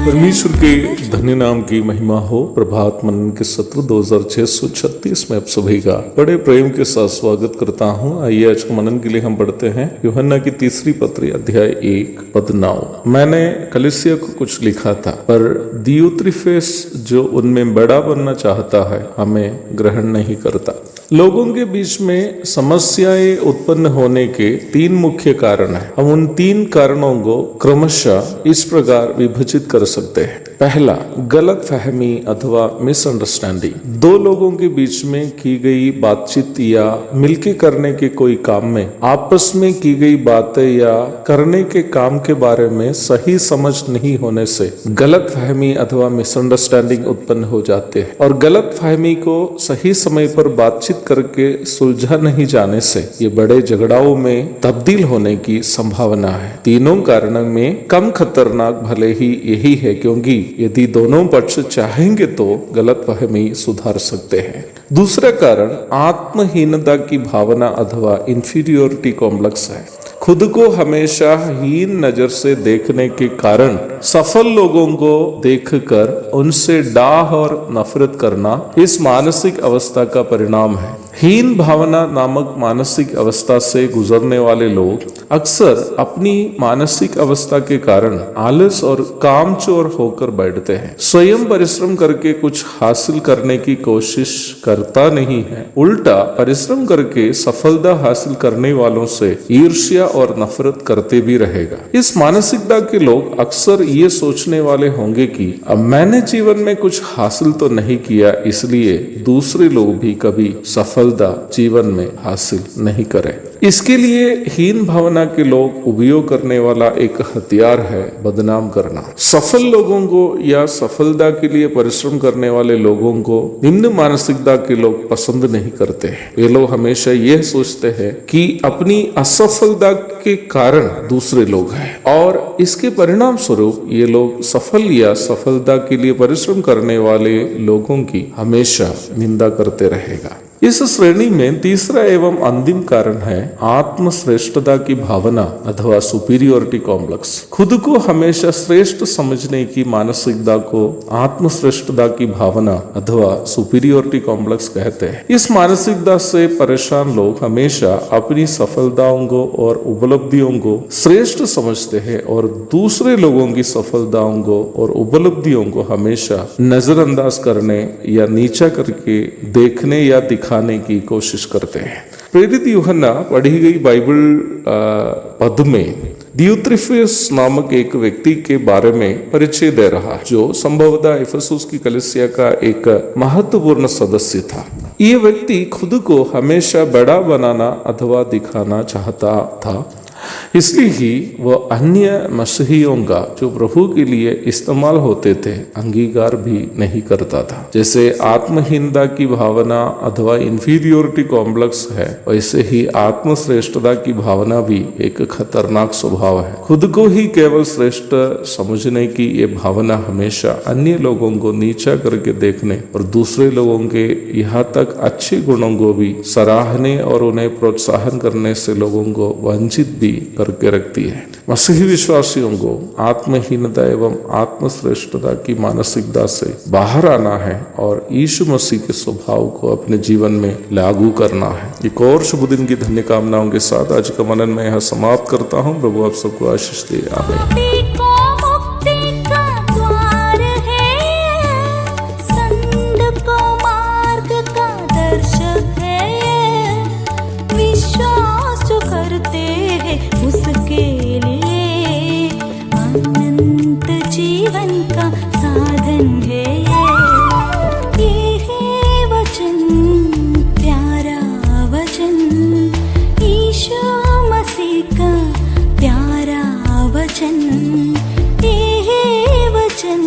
परमेश्वर के धन्य नाम की महिमा हो। प्रभात मनन के सत्र 2636 में आप सभी का बड़े प्रेम के साथ स्वागत करता हूं। आइए आज के मनन के लिए हम पढ़ते हैं यूहन्ना की तीसरी पत्री अध्याय 1 पद 9। मैंने कलीसिया को कुछ लिखा था, पर दियुत्रिफेस जो उनमें बड़ा बनना चाहता है हमें ग्रहण नहीं करता। लोगों के बीच में समस्याएं उत्पन्न होने के 3 मुख्य कारण हैं। हम उन 3 कारणों को क्रमशः इस प्रकार विभाजित कर सकते हैं। पहला, गलत फहमी अथवा मिसअंडरस्टैंडिंग। 2 लोगों के बीच में की गई बातचीत या मिलके करने के कोई काम में आपस में की गई बातें या करने के काम के बारे में सही समझ नहीं होने से गलत फहमी अथवा मिसअंडरस्टैंडिंग उत्पन्न हो जाते हैं। और गलत फहमी को सही समय पर बातचीत करके सुलझा नहीं जाने से ये बड़े झगड़ाओं में तब्दील होने की संभावना है। तीनों कारणों में कम खतरनाक भले ही यही है, क्योंकि यदि दोनों पक्ष चाहेंगे तो गलतफहमी सुधार सकते हैं। दूसरा कारण आत्महीनता की भावना अथवा इंफीरियोरिटी कॉम्प्लेक्स है। खुद को हमेशा हीन नजर से देखने के कारण सफल लोगों को देखकर उनसे डाह और नफरत करना इस मानसिक अवस्था का परिणाम है। हीन भावना नामक मानसिक अवस्था से गुजरने वाले लोग अक्सर अपनी मानसिक अवस्था के कारण आलस और कामचोर होकर बैठते हैं। स्वयं परिश्रम करके कुछ हासिल करने की कोशिश करता नहीं है, उल्टा परिश्रम करके सफलता हासिल करने वालों से ईर्ष्या और नफरत करते भी रहेगा। इस मानसिकता के लोग अक्सर ये सोचने वाले होंगे कि अब मैंने जीवन में कुछ हासिल तो नहीं किया, इसलिए दूसरे लोग भी कभी सफलता जीवन में हासिल नहीं करें। इसके लिए हीन भावना के लोग उपयोग करने वाला एक हथियार है बदनाम करना। सफल लोगों को या सफलता के लिए परिश्रम करने वाले लोगों को निम्न मानसिकता के लोग पसंद नहीं करते हैं। ये लोग हमेशा यह सोचते हैं कि अपनी असफलता के कारण दूसरे लोग हैं, और इसके परिणाम स्वरूप ये लोग सफल या सफलता के लिए परिश्रम करने वाले लोगों की हमेशा निंदा करते रहेगा। इस श्रेणी में तीसरा एवं अंतिम कारण है आत्मश्रेष्ठता की भावना अथवा सुपीरियोरिटी कॉम्प्लेक्स। खुद को हमेशा श्रेष्ठ समझने की मानसिकता को आत्मश्रेष्ठता की भावना अथवा सुपीरियोरिटी कॉम्प्लेक्स कहते हैं। इस मानसिकता से परेशान लोग हमेशा अपनी सफलताओं को और उपलब्धियों को श्रेष्ठ समझते हैं और दूसरे लोगों की सफलताओं को और उपलब्धियों को हमेशा नजरअंदाज करने या नीचा करके देखने या दिखाने की कोशिश करते हैं। प्रेरित यूहन्ना पढ़ी गई बाइबल पद में दियुत्रिफेस नामक एक व्यक्ति के बारे में परिचय दे रहा है, जो संभवतः इफिसुस की कलीसिया का एक महत्वपूर्ण सदस्य था। ये व्यक्ति खुद को हमेशा बड़ा बनाना अथवा दिखाना चाहता था, इसलिए ही वह अन्य मसीहियों का जो प्रभु के लिए इस्तेमाल होते थे अंगीकार भी नहीं करता था। जैसे आत्महीनता की भावना अथवा इंफीरियोरिटी कॉम्प्लेक्स है, वैसे ही आत्मश्रेष्ठता की भावना भी एक खतरनाक स्वभाव है। खुद को ही केवल श्रेष्ठ समझने की ये भावना हमेशा अन्य लोगों को नीचा करके देखने और दूसरे लोगों के यहाँ तक अच्छे गुणों को भी सराहने और उन्हें प्रोत्साहन करने से लोगों को वंचित भी करके रखती है। मसीही विश्वासियों को आत्महीनता एवं आत्मश्रेष्ठता की मानसिकता से बाहर आना है और यीशु मसीह के स्वभाव को अपने जीवन में लागू करना है। एक और शुभ दिन की धन्य कामनाओं के साथ आज का मनन मैं यहाँ समाप्त करता हूँ। प्रभु आप सबको आशीष दे। आमीन। उसके लिए अनंत जीवन जीवन का साधन है। ये है वचन, प्यारा वचन, यीशु मसीह का प्यारा वचन। ये है वचन,